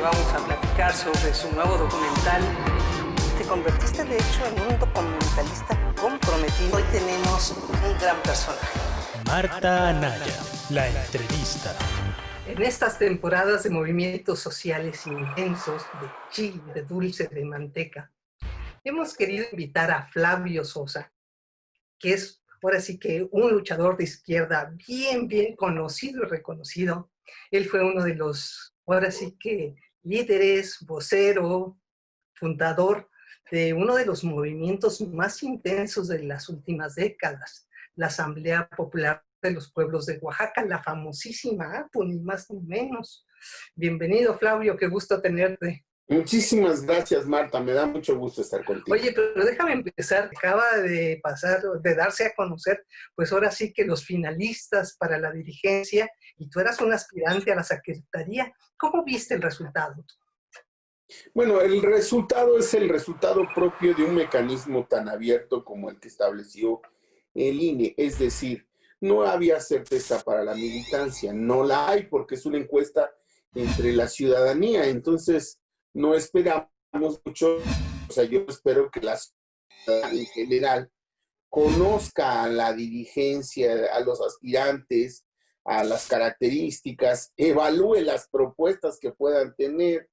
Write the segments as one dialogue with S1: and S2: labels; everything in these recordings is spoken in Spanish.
S1: vamos a platicar sobre su nuevo documental. Te convertiste de hecho en un documentalista comprometido. Hoy tenemos un gran personaje.
S2: Marta Anaya, la entrevista.
S1: En estas temporadas de movimientos sociales intensos, de chile, de dulce, de manteca, hemos querido invitar a Flavio Sosa, que es ahora sí que un luchador de izquierda bien conocido y reconocido. Él fue uno de los, ahora sí que, líderes, vocero, fundador de uno de los movimientos más intensos de las últimas décadas, la Asamblea Popular de los Pueblos de Oaxaca, la famosísima APO, ni más ni menos. Bienvenido, Flavio, qué gusto tenerte.
S3: Muchísimas gracias, Marta, me da mucho gusto estar contigo.
S1: Oye, pero déjame empezar, acaba de pasar, de darse a conocer, pues ahora sí que los finalistas para la dirigencia, y tú eras un aspirante a la secretaría. ¿Cómo viste el resultado?
S3: Bueno, el resultado es el resultado propio de un mecanismo tan abierto como el que estableció el INE, es decir, no había certeza para la militancia, no la hay porque es una encuesta entre la ciudadanía, entonces no esperamos mucho, o sea, yo espero que la ciudadanía en general conozca a la dirigencia, a los aspirantes, a las características, evalúe las propuestas que puedan tener.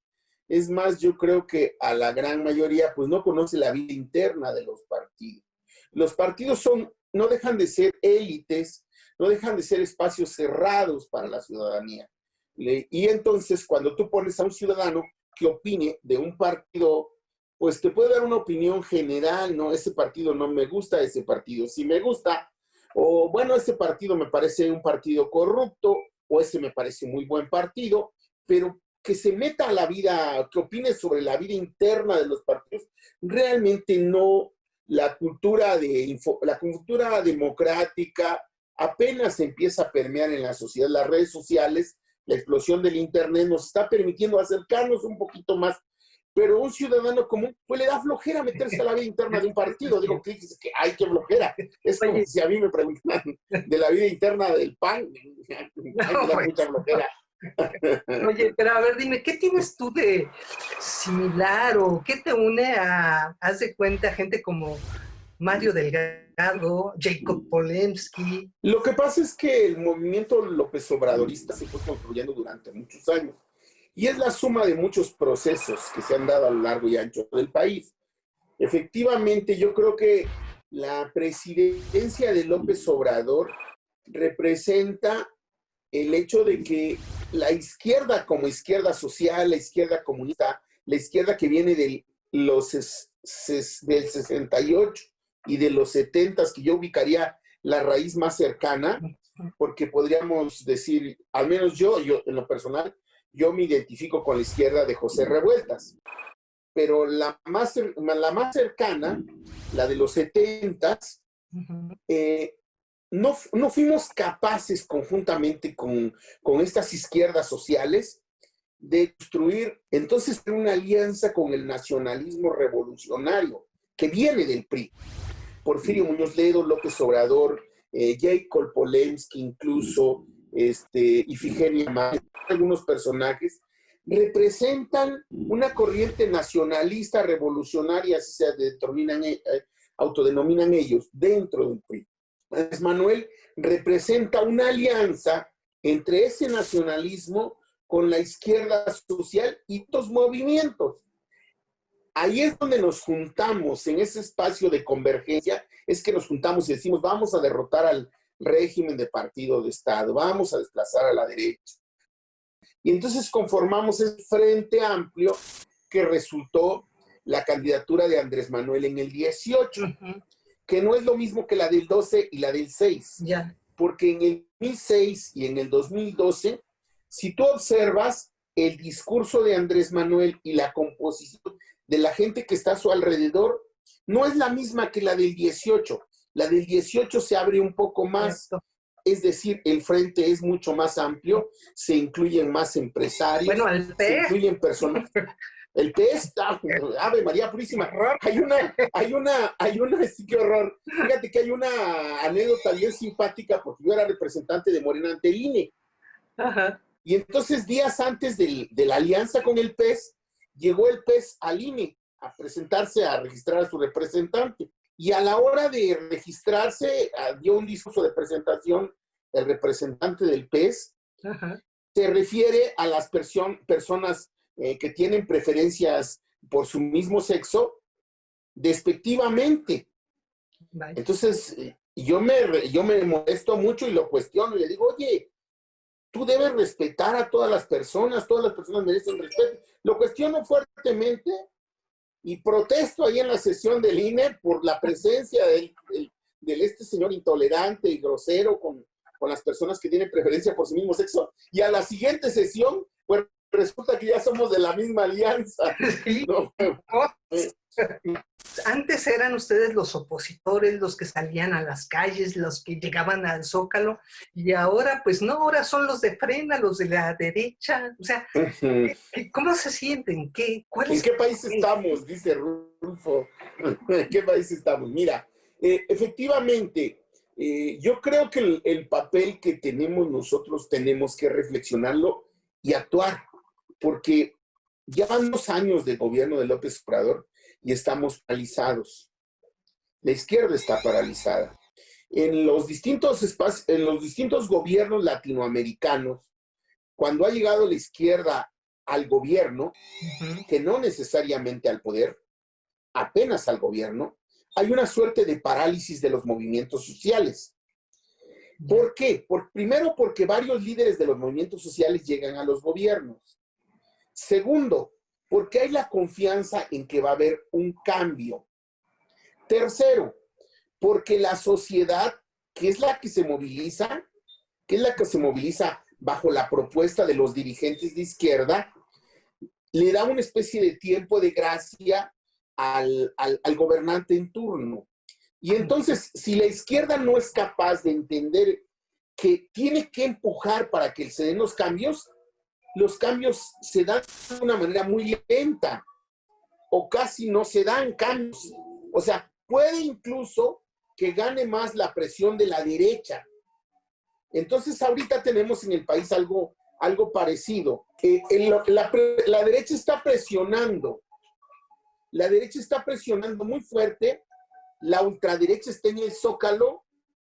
S3: Es más, yo creo que a la gran mayoría pues no conoce la vida interna de los partidos. Los partidos no dejan de ser élites, no dejan de ser espacios cerrados para la ciudadanía. Y entonces cuando tú pones a un ciudadano que opine de un partido, pues te puede dar una opinión general, ¿no? Ese partido no me gusta, ese partido sí me gusta, o bueno, ese partido me parece un partido corrupto, o ese me parece muy buen partido, pero que se meta a la vida, que opine sobre la vida interna de los partidos, realmente no, la cultura democrática apenas empieza a permear en la sociedad. Las redes sociales, la explosión del internet nos está permitiendo acercarnos un poquito más, pero un ciudadano común, pues le da flojera meterse a la vida interna de un partido. Digo, que hay que flojera. Es como si a mí me preguntan de la vida interna del PAN, me da mucha flojera.
S1: Oye, pero a ver, dime, ¿qué tienes tú de similar o qué te une a, haz de cuenta, gente como Mario Delgado, Jacob Polemski?
S3: Lo que pasa es que el movimiento López Obradorista se fue construyendo durante muchos años y es la suma de muchos procesos que se han dado a lo largo y ancho del país. Efectivamente, yo creo que la presidencia de López Obrador representa el hecho de que la izquierda como izquierda social, la izquierda comunista, la izquierda que viene del 68 y de los 70, que yo ubicaría la raíz más cercana, porque podríamos decir, al menos yo en lo personal, yo me identifico con la izquierda de José Revueltas, pero la más cercana, la de los 70, no fuimos capaces conjuntamente con estas izquierdas sociales de construir entonces una alianza con el nacionalismo revolucionario que viene del PRI. Porfirio Muñoz Ledo, López Obrador, Jacob Polemski incluso, Ifigenia Márquez, algunos personajes, representan una corriente nacionalista revolucionaria, así se autodenominan ellos, dentro del PRI. Andrés Manuel representa una alianza entre ese nacionalismo con la izquierda social y estos movimientos. Ahí es donde nos juntamos, en ese espacio de convergencia, es que nos juntamos y decimos, vamos a derrotar al régimen de partido de Estado, vamos a desplazar a la derecha. Y entonces conformamos ese frente amplio que resultó la candidatura de Andrés Manuel en el 18. Que no es lo mismo que la del 12 y la del 6.
S1: Yeah.
S3: Porque en el 2006 y en el 2012, si tú observas el discurso de Andrés Manuel y la composición de la gente que está a su alrededor, no es la misma que la del 18. La del 18 se abre un poco más, es decir, el frente es mucho más amplio, se incluyen más empresarios,
S1: bueno,
S3: se incluyen personas. El PES, Ave María Purísima. Hay una, sí, qué horror. Fíjate que hay una anécdota bien simpática porque yo era representante de Morena ante el INE.
S1: Ajá.
S3: Y entonces, días antes de la alianza con el PES, llegó el PES al INE a presentarse, a registrar a su representante. Y a la hora de registrarse, dio un discurso de presentación el representante del PES.
S1: Ajá.
S3: Se refiere a las personas que tienen preferencias por su mismo sexo despectivamente.
S1: Vaya.
S3: Entonces, yo me molesto mucho y lo cuestiono y le digo, oye, tú debes respetar a todas las personas merecen respeto. Lo cuestiono fuertemente y protesto ahí en la sesión del INE por la presencia de este señor intolerante y grosero con las personas que tienen preferencia por su mismo sexo. Y a la siguiente sesión, pues resulta que ya somos de la misma alianza.
S1: Sí.
S3: ¿No?
S1: Antes eran ustedes los opositores, los que salían a las calles, los que llegaban al Zócalo, y ahora pues no, ahora son los de Frena, los de la derecha. O sea, ¿cómo se sienten?
S3: ¿En qué país estamos? Dice Rulfo. ¿En qué país estamos? Mira, efectivamente, yo creo que el papel que tenemos nosotros tenemos que reflexionarlo y actuar, porque ya van 2 años de gobierno de López Obrador y estamos paralizados. La izquierda está paralizada. En los distintos gobiernos latinoamericanos, cuando ha llegado la izquierda al gobierno, que no necesariamente al poder, apenas al gobierno, hay una suerte de parálisis de los movimientos sociales. ¿Por qué? Primero, porque varios líderes de los movimientos sociales llegan a los gobiernos. Segundo, porque hay la confianza en que va a haber un cambio. Tercero, porque la sociedad, que es la que se moviliza bajo la propuesta de los dirigentes de izquierda, le da una especie de tiempo de gracia al gobernante en turno. Y entonces, si la izquierda no es capaz de entender que tiene que empujar para que se den los cambios se dan de una manera muy lenta o casi no se dan cambios. O sea, puede incluso que gane más la presión de la derecha. Entonces, ahorita tenemos en el país algo parecido. La derecha está presionando. La derecha está presionando muy fuerte. La ultraderecha está en el Zócalo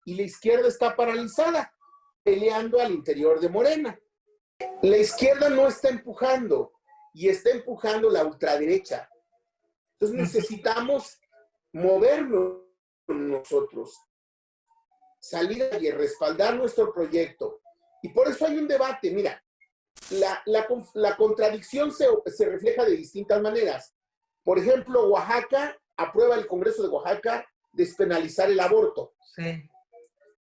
S3: y la izquierda está paralizada, peleando al interior de Morena. La izquierda no está empujando y está empujando la ultraderecha. Entonces necesitamos movernos nosotros, salir y respaldar nuestro proyecto. Y por eso hay un debate. Mira, la contradicción se refleja de distintas maneras. Por ejemplo, Oaxaca aprueba el Congreso de Oaxaca despenalizar el aborto.
S1: Sí.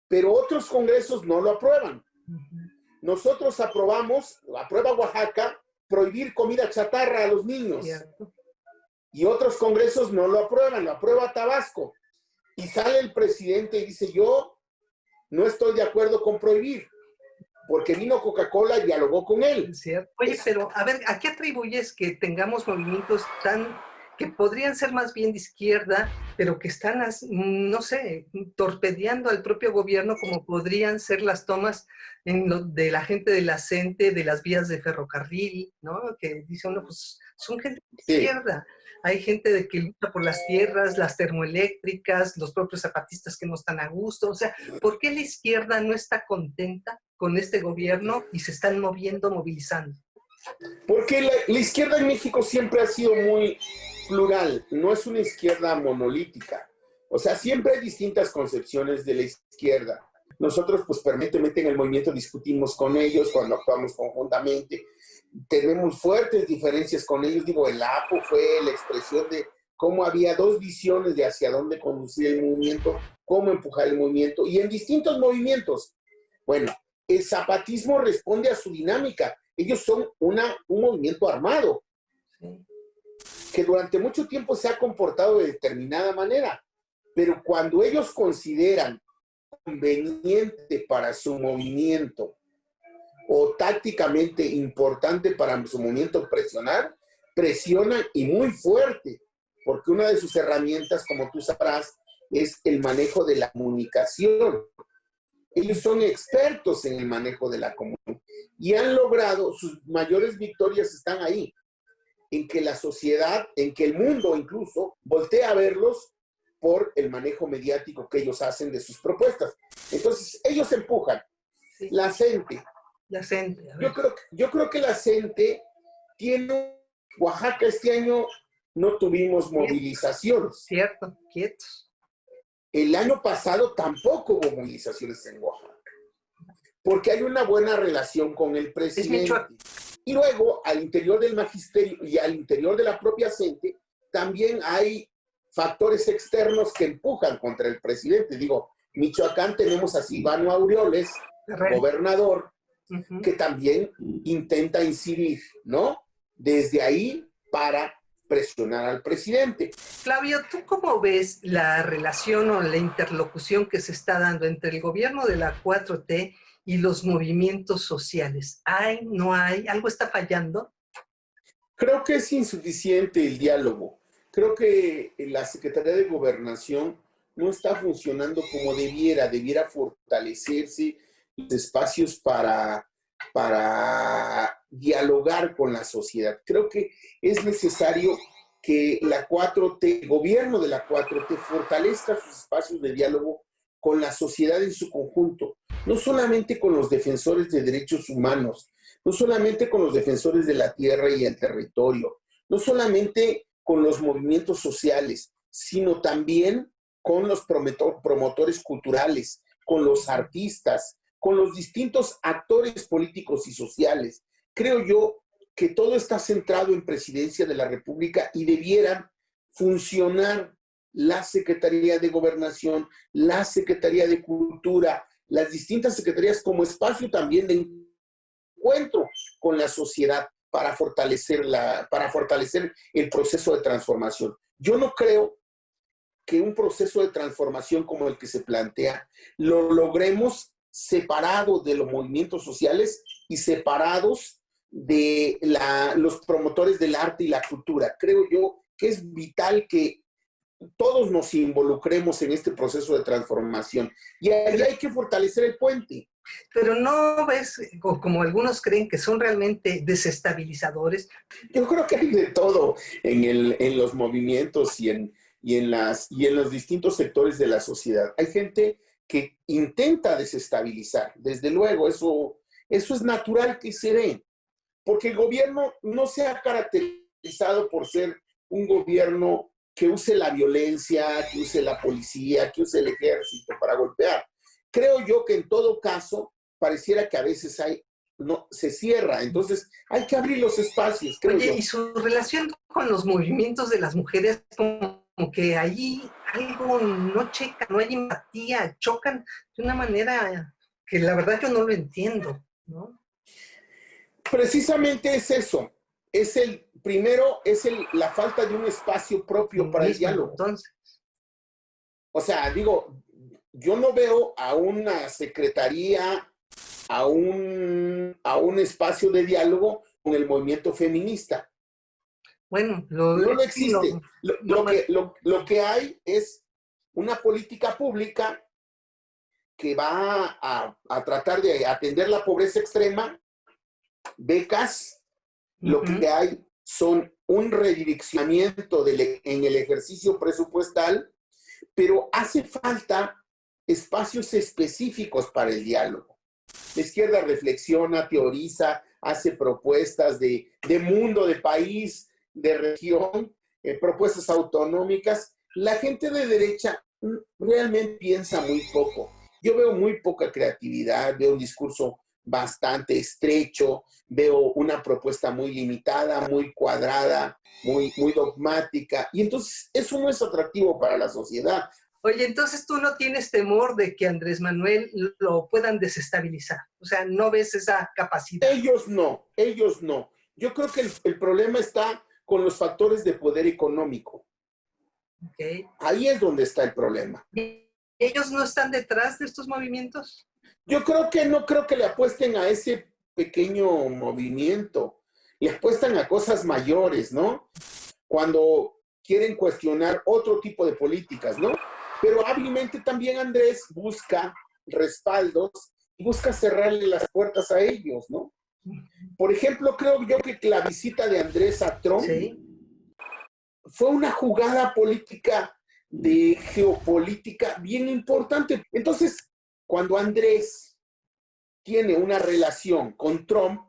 S3: Pero otros congresos no lo aprueban. Nosotros aprueba Oaxaca, prohibir comida chatarra a los niños.
S1: Cierto.
S3: Y otros congresos no lo aprueban, lo aprueba Tabasco. Y sale el presidente y dice, yo no estoy de acuerdo con prohibir, porque vino Coca-Cola y dialogó con él.
S1: Cierto. Oye, pero a ver, ¿a qué atribuyes que tengamos movimientos que podrían ser más bien de izquierda, pero que están, no sé, torpedeando al propio gobierno, como podrían ser las tomas de la gente de la CENTE, de las vías de ferrocarril, ¿no? Que dice uno, pues son gente de izquierda. Hay gente que lucha por las tierras, las termoeléctricas, los propios zapatistas que no están a gusto. O sea, ¿por qué la izquierda no está contenta con este gobierno y se están movilizando?
S3: Porque la izquierda en México siempre ha sido muy plural, no es una izquierda monolítica. O sea, siempre hay distintas concepciones de la izquierda. Nosotros, pues, permanentemente en el movimiento discutimos con ellos cuando actuamos conjuntamente. Tenemos fuertes diferencias con ellos. Digo, el APO fue la expresión de cómo había 2 visiones de hacia dónde conducir el movimiento, cómo empujar el movimiento, y en distintos movimientos. Bueno, el zapatismo responde a su dinámica. Ellos son un movimiento armado, que durante mucho tiempo se ha comportado de determinada manera, pero cuando ellos consideran conveniente para su movimiento o tácticamente importante para su movimiento presionan y muy fuerte, porque una de sus herramientas, como tú sabrás, es el manejo de la comunicación. Ellos son expertos en el manejo de la comunicación y han logrado, sus mayores victorias están ahí, en que la sociedad, en que el mundo incluso voltea a verlos por el manejo mediático que ellos hacen de sus propuestas. Entonces, ellos empujan.
S1: Sí.
S3: La CENTE.
S1: La CENTE.
S3: Yo creo que la CENTE tiene... Oaxaca este año no tuvimos movilizaciones.
S1: Cierto, quietos.
S3: El año pasado tampoco hubo movilizaciones en Oaxaca, porque hay una buena relación con el presidente. Y luego, al interior del magisterio y al interior de la propia CENTE, también hay factores externos que empujan contra el presidente. Digo, Michoacán tenemos a Silvano Aureoles, gobernador, que también intenta incidir, ¿no? Desde ahí para presionar al presidente.
S1: Flavio, ¿tú cómo ves la relación o la interlocución que se está dando entre el gobierno de la 4T y los movimientos sociales? ¿Hay, no hay? ¿Algo está fallando?
S3: Creo que es insuficiente el diálogo. Creo que la Secretaría de Gobernación no está funcionando como debiera. Debiera fortalecerse los espacios para dialogar con la sociedad. Creo que es necesario que la 4T, el gobierno de la 4T, fortalezca sus espacios de diálogo con la sociedad en su conjunto, no solamente con los defensores de derechos humanos, no solamente con los defensores de la tierra y el territorio, no solamente con los movimientos sociales, sino también con los promotores culturales, con los artistas, con los distintos actores políticos y sociales. Creo yo que todo está centrado en Presidencia de la República y debieran funcionar la Secretaría de Gobernación, la Secretaría de Cultura, las distintas secretarías como espacio también de encuentro con la sociedad para fortalecer el proceso de transformación. Yo no creo que un proceso de transformación como el que se plantea lo logremos separados de los movimientos sociales y separados de los promotores del arte y la cultura. Creo yo que es vital que todos nos involucremos en este proceso de transformación y ahí hay que fortalecer el puente.
S1: Pero no ves, como algunos creen, que son realmente desestabilizadores.
S3: Yo creo que hay de todo en los movimientos y en los distintos sectores de la sociedad. Hay gente que intenta desestabilizar. Desde luego, eso es natural que se dé, porque el gobierno no se ha caracterizado por ser un gobierno que use la violencia, que use la policía, que use el ejército para golpear. Creo yo que en todo caso, pareciera que a veces se cierra. Entonces, hay que abrir los espacios, creo yo.
S1: Y su relación con los movimientos de las mujeres, como que allí algo no checa, no hay empatía, chocan de una manera que la verdad yo no lo entiendo, ¿no?
S3: Precisamente es eso. La falta de un espacio propio para el diálogo.
S1: Entonces.
S3: O sea, digo, yo no veo a una secretaría, a un espacio de diálogo con el movimiento feminista.
S1: Bueno,
S3: no existe. Lo que hay es una política pública que va a tratar de atender la pobreza extrema, becas. Lo que hay son un redireccionamiento en el ejercicio presupuestal, pero hace falta espacios específicos para el diálogo. La izquierda reflexiona, teoriza, hace propuestas de mundo, de país, de región, propuestas autonómicas. La gente de derecha realmente piensa muy poco. Yo veo muy poca creatividad, veo un discurso bastante estrecho, veo una propuesta muy limitada, muy cuadrada, muy dogmática, y entonces eso no es atractivo para la sociedad.
S1: Oye, entonces tú no tienes temor de que Andrés Manuel lo puedan desestabilizar, o sea, no ves esa capacidad.
S3: Ellos no. Yo creo que el problema está con los factores de poder económico.
S1: Okay.
S3: Ahí es donde está el problema.
S1: ¿Ellos no están detrás de estos movimientos?
S3: Yo no creo que le apuesten a ese pequeño movimiento. Le apuestan a cosas mayores, ¿no? Cuando quieren cuestionar otro tipo de políticas, ¿no? Pero hábilmente también Andrés busca respaldos y busca cerrarle las puertas a ellos, ¿no? Por ejemplo, creo yo que la visita de Andrés a Trump fue una jugada política de geopolítica bien importante. Entonces, cuando Andrés tiene una relación con Trump,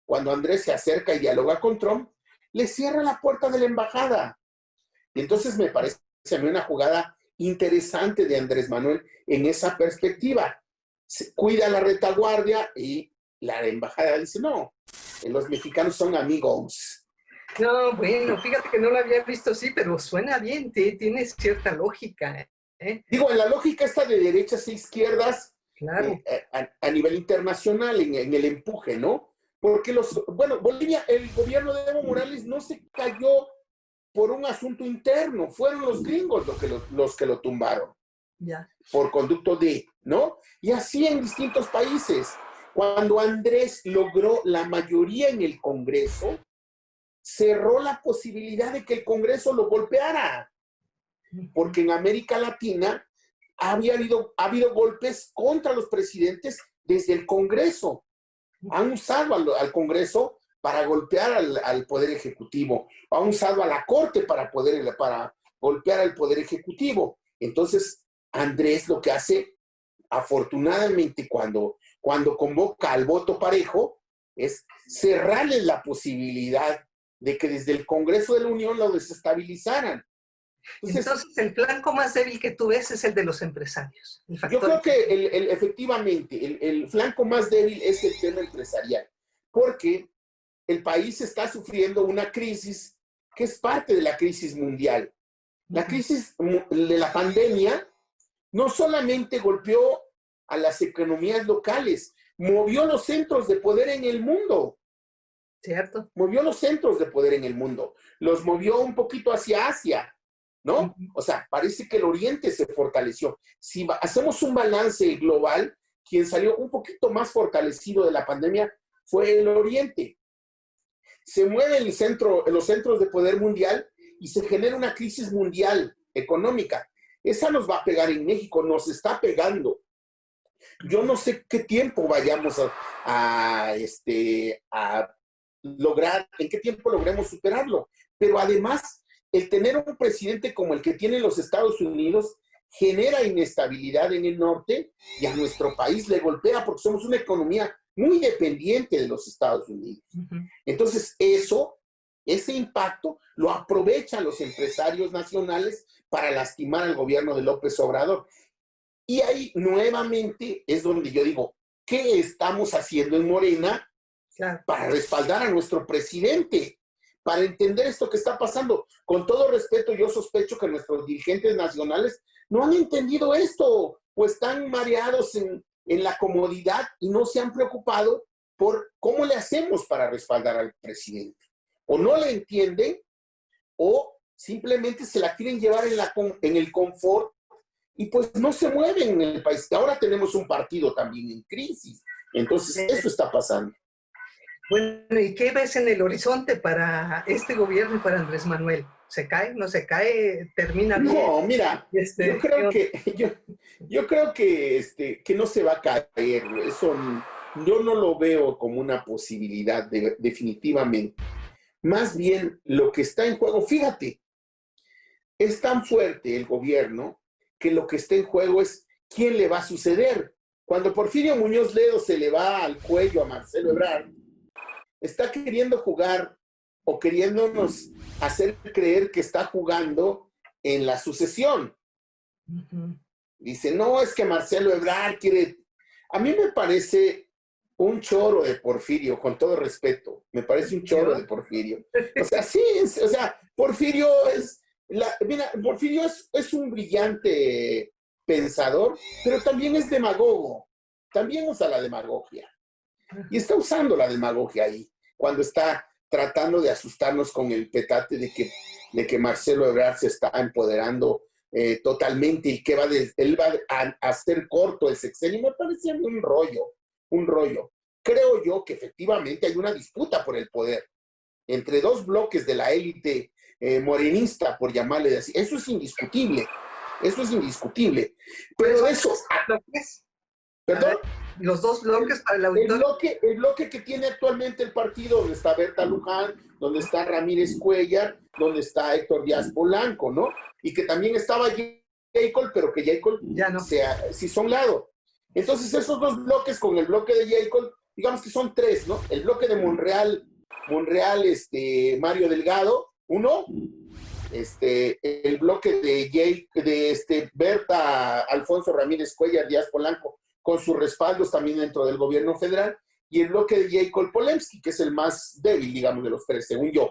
S3: cuando Andrés se acerca y dialoga con Trump, le cierra la puerta de la embajada. Y entonces me parece a mí una jugada interesante de Andrés Manuel en esa perspectiva. Se cuida la retaguardia y la embajada dice, no, los mexicanos son amigos.
S1: No, bueno, fíjate que no lo había visto así, pero suena bien, tiene cierta lógica.
S3: Digo, en la lógica esta de derechas e izquierdas,
S1: Claro.
S3: a nivel internacional, en el empuje, ¿no? Porque Bolivia, el gobierno de Evo Morales no se cayó por un asunto interno, fueron los gringos los que lo tumbaron.
S1: Ya.
S3: Por conducto de, ¿no? Y así en distintos países. Cuando Andrés logró la mayoría en el Congreso, cerró la posibilidad de que el Congreso lo golpeara. Porque en América Latina ha habido golpes contra los presidentes desde el Congreso. Han usado al Congreso para golpear al Poder Ejecutivo. Han usado a la Corte para golpear al Poder Ejecutivo. Entonces, Andrés lo que hace, afortunadamente, cuando convoca al voto parejo, es cerrarles la posibilidad de que desde el Congreso de la Unión lo desestabilizaran.
S1: Entonces, el flanco más débil que tú ves es el de los empresarios.
S3: Yo creo que efectivamente el flanco más débil es el tema empresarial, porque el país está sufriendo una crisis que es parte de la crisis mundial. La crisis de la pandemia no solamente golpeó a las economías locales, movió los centros de poder en el mundo.
S1: ¿Cierto?
S3: Movió los centros de poder en el mundo. Los movió un poquito hacia Asia, ¿no? O sea, parece que el Oriente se fortaleció. Si hacemos un balance global, quien salió un poquito más fortalecido de la pandemia fue el Oriente. Se mueven los centros de poder mundial y se genera una crisis mundial económica. Esa nos va a pegar en México, nos está pegando. Yo no sé qué tiempo vayamos a lograr, en qué tiempo logremos superarlo. Pero además, el tener un presidente como el que tienen los Estados Unidos genera inestabilidad en el norte y a nuestro país le golpea porque somos una economía muy dependiente de los Estados Unidos. Entonces, ese impacto lo aprovechan los empresarios nacionales para lastimar al gobierno de López Obrador. Y ahí nuevamente es donde yo digo, ¿qué estamos haciendo en Morena para respaldar a nuestro presidente? Para entender esto que está pasando. Con todo respeto, yo sospecho que nuestros dirigentes nacionales no han entendido esto, o están mareados en la comodidad y no se han preocupado por cómo le hacemos para respaldar al presidente. O no le entienden, o simplemente se la quieren llevar en el confort y pues no se mueven en el país. Ahora tenemos un partido también en crisis. Entonces, eso está pasando.
S1: Bueno, ¿y qué ves en el horizonte para este gobierno y para Andrés Manuel? ¿Se cae? ¿No se cae? ¿Termina bien?
S3: No, mira, yo creo que no se va a caer. Eso yo no lo veo como una posibilidad, definitivamente. Más bien, lo que está en juego, fíjate, es tan fuerte el gobierno que lo que está en juego es quién le va a suceder. Cuando Porfirio Muñoz Ledo se le va al cuello a Marcelo Ebrard, está queriendo jugar o queriéndonos hacer creer que está jugando en la sucesión. Dice, no, es que Marcelo Ebrard quiere... A mí me parece un choro de Porfirio, con todo respeto. Me parece un choro de Porfirio. O sea, sí, o sea, Porfirio Porfirio es un brillante pensador, pero también es demagogo. También usa la demagogia. Y está usando la demagogia ahí, cuando está tratando de asustarnos con el petate de que Marcelo Ebrard se está empoderando totalmente y que él va a hacer corto el sexenio. Me parece un rollo. Creo yo que efectivamente hay una disputa por el poder entre dos bloques de la élite morenista, por llamarle así. Eso es indiscutible. Pero eso... ¿Perdón?
S1: Los dos bloques para el
S3: El
S1: auditorio.
S3: bloque que tiene actualmente el partido, donde está Berta Luján, donde está Ramírez Cuellar, donde está Héctor Díaz Polanco, ¿no? Y que también estaba Jacob, pero que Jacob
S1: Ya no.
S3: se hizo a un lado. Entonces, esos dos bloques con el bloque de Jacob, digamos que son tres, ¿no? El bloque de Monreal, Mario Delgado, uno, el bloque de Berta Alfonso Ramírez Cuellar, Díaz Polanco, con sus respaldos también dentro del gobierno federal, y el bloque de Jacob Polemski, que es el más débil, digamos, de los tres, según yo.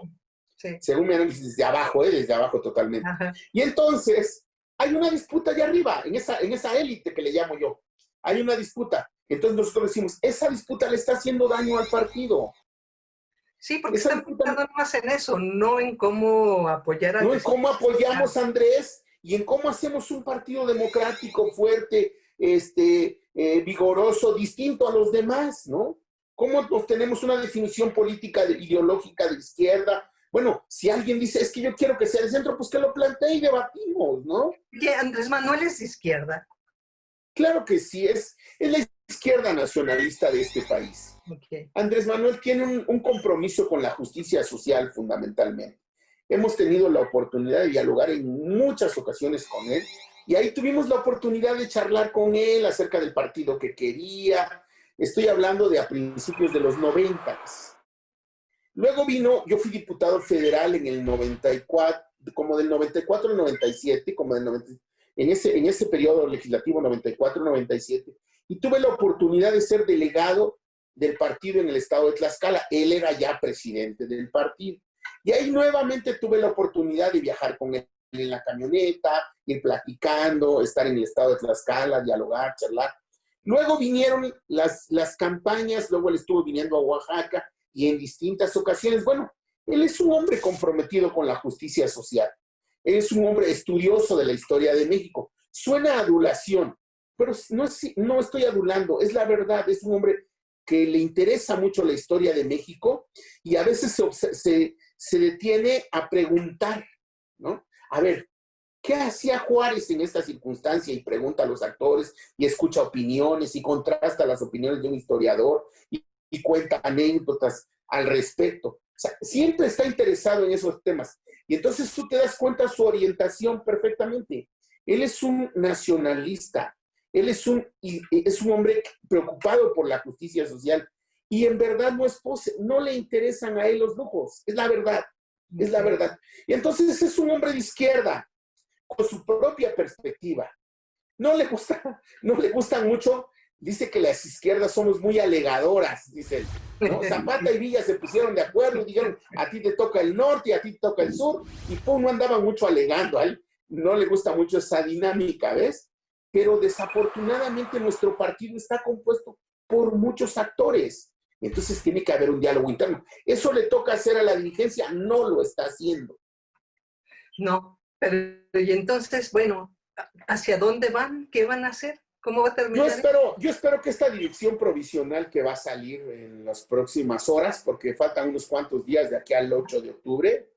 S1: Sí.
S3: Según mi análisis, desde abajo totalmente.
S1: Ajá.
S3: Y entonces, hay una disputa allá arriba, en esa élite que le llamo yo. Hay una disputa. Entonces nosotros decimos, esa disputa le está haciendo daño al partido.
S1: Sí, porque están pensando más en eso, no en cómo apoyar a...
S3: No en cómo apoyamos a Andrés y en cómo hacemos un partido democrático, fuerte, vigoroso, distinto a los demás, ¿no? ¿Cómo obtenemos una definición política ideológica de izquierda? Bueno, si alguien dice, es que yo quiero que sea de centro, pues que lo plantee y debatimos, ¿no?
S1: Oye, Andrés Manuel es de izquierda.
S3: Claro que sí, es la izquierda nacionalista de este país.
S1: Okay.
S3: Andrés Manuel tiene un compromiso con la justicia social fundamentalmente. Hemos tenido la oportunidad de dialogar en muchas ocasiones con él y ahí tuvimos la oportunidad de charlar con él acerca del partido que quería. Estoy hablando de a principios de los 90. Luego vino, yo fui diputado federal en el 94, como del 94 al 97, como del 90, en ese periodo legislativo 94-97, y tuve la oportunidad de ser delegado del partido en el estado de Tlaxcala. Él era ya presidente del partido. Y ahí nuevamente tuve la oportunidad de viajar con él en la camioneta, ir platicando, estar en el estado de Tlaxcala, dialogar, charlar. Luego vinieron las campañas, luego él estuvo viniendo a Oaxaca y en distintas ocasiones. Bueno, él es un hombre comprometido con la justicia social. Él es un hombre estudioso de la historia de México. Suena a adulación, pero no estoy adulando, es la verdad. Es un hombre que le interesa mucho la historia de México y a veces se detiene a preguntar, ¿no? A ver, ¿qué hacía Juárez en esta circunstancia? Y pregunta a los actores y escucha opiniones y contrasta las opiniones de un historiador y cuenta anécdotas al respecto. O sea, siempre está interesado en esos temas. Y entonces tú te das cuenta de su orientación perfectamente. Él es un nacionalista. Él es un hombre preocupado por la justicia social y en verdad no le interesan a él los lujos, es la verdad, es la verdad. Y entonces es un hombre de izquierda, con su propia perspectiva. No le gustan mucho, dice que las izquierdas somos muy alegadoras, dice él, ¿no? Zapata y Villa se pusieron de acuerdo y dijeron, a ti te toca el norte y a ti te toca el sur, y pum, no andaban mucho alegando, a él no le gusta mucho esa dinámica, ¿ves? Pero desafortunadamente nuestro partido está compuesto por muchos actores. Entonces tiene que haber un diálogo interno. ¿Eso le toca hacer a la dirigencia? No lo está haciendo.
S1: No, pero y entonces, bueno, ¿hacia dónde van? ¿Qué van a hacer? ¿Cómo va a terminar?
S3: Yo espero que esta dirección provisional que va a salir en las próximas horas, porque faltan unos cuantos días de aquí al 8 de octubre,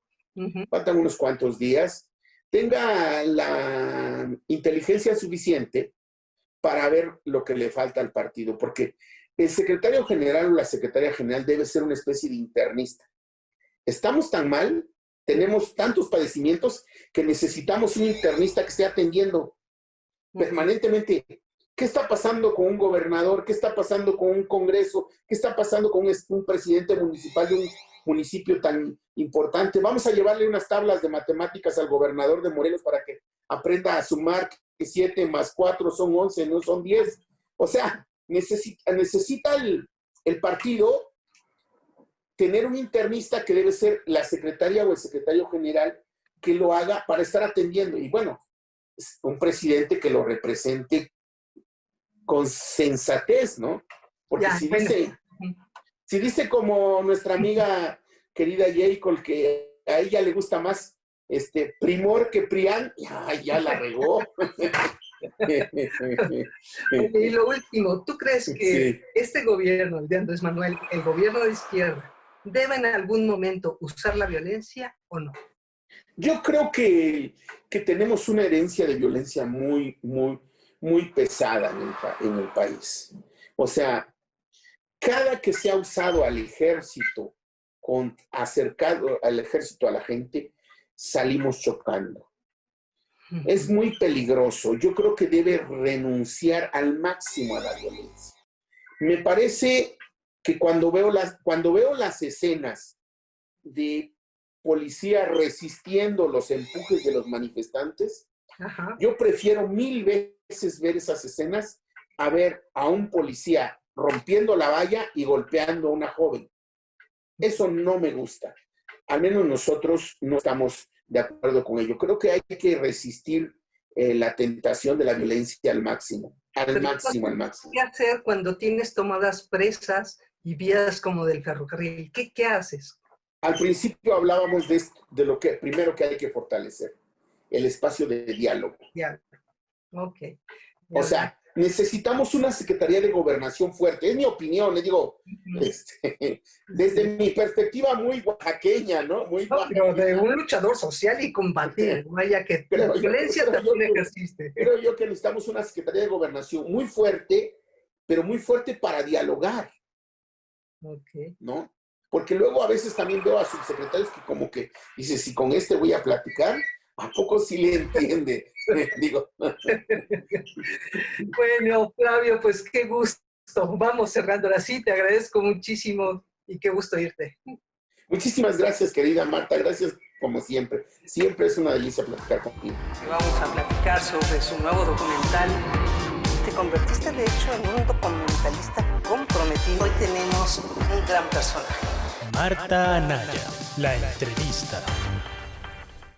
S3: faltan unos cuantos días, tenga la inteligencia suficiente para ver lo que le falta al partido, porque el secretario general o la secretaria general debe ser una especie de internista. Estamos tan mal, tenemos tantos padecimientos que necesitamos un internista que esté atendiendo permanentemente. ¿Qué está pasando con un gobernador? ¿Qué está pasando con un congreso? ¿Qué está pasando con un presidente municipal de un municipio tan importante? Vamos a llevarle unas tablas de matemáticas al gobernador de Morelos para que aprenda a sumar que 7 más 4 son 11, no son 10. O sea, necesita el partido tener un internista que debe ser la secretaria o el secretario general que lo haga para estar atendiendo. Y bueno, un presidente que lo represente con sensatez, ¿no? Porque
S1: Ya,
S3: si dice como nuestra amiga querida Jacob que a ella le gusta más Primor que Prián, ya la regó.
S1: Y lo último, ¿tú crees que este gobierno, el de Andrés Manuel, el gobierno de izquierda, debe en algún momento usar la violencia o no?
S3: Yo creo que tenemos una herencia de violencia muy muy pesada en el país. O sea, cada que se ha usado al ejército, acercado al ejército a la gente, salimos chocando. Es muy peligroso. Yo creo que debe renunciar al máximo a la violencia. Me parece que cuando veo las escenas de policía resistiendo los empujes de los manifestantes,
S1: Ajá.
S3: yo prefiero 1000 veces ver esas escenas a ver a un policía rompiendo la valla y golpeando a una joven. Eso no me gusta. Al menos nosotros no estamos de acuerdo con ello. Creo que hay que resistir la tentación de la violencia al máximo. Al máximo.
S1: ¿Qué hacer cuando tienes tomadas presas y vías como del ferrocarril? ¿Qué haces?
S3: Al principio hablábamos de lo que primero que hay que fortalecer, el espacio de diálogo.
S1: Ya. Ok.
S3: O sea, necesitamos una Secretaría de Gobernación fuerte. Es mi opinión, les digo, desde mi perspectiva muy oaxaqueña, ¿no?
S1: Pero de un luchador social y combatir, vaya que la violencia también existe.
S3: Creo yo que necesitamos una Secretaría de Gobernación muy fuerte, pero muy fuerte para dialogar, ¿no? Porque luego a veces también veo a subsecretarios que como que dicen, si con este voy a platicar, ¿a poco sí le entiende? Digo.
S1: Bueno, Flavio, pues qué gusto. Vamos cerrando ahora sí, te agradezco muchísimo y qué gusto irte.
S3: Muchísimas gracias, querida Marta. Gracias como siempre. Siempre es una delicia platicar contigo.
S1: Y vamos a platicar sobre su nuevo documental. Te convertiste, de hecho, en un documentalista comprometido. Hoy tenemos un gran personaje.
S2: Marta Anaya, la entrevista.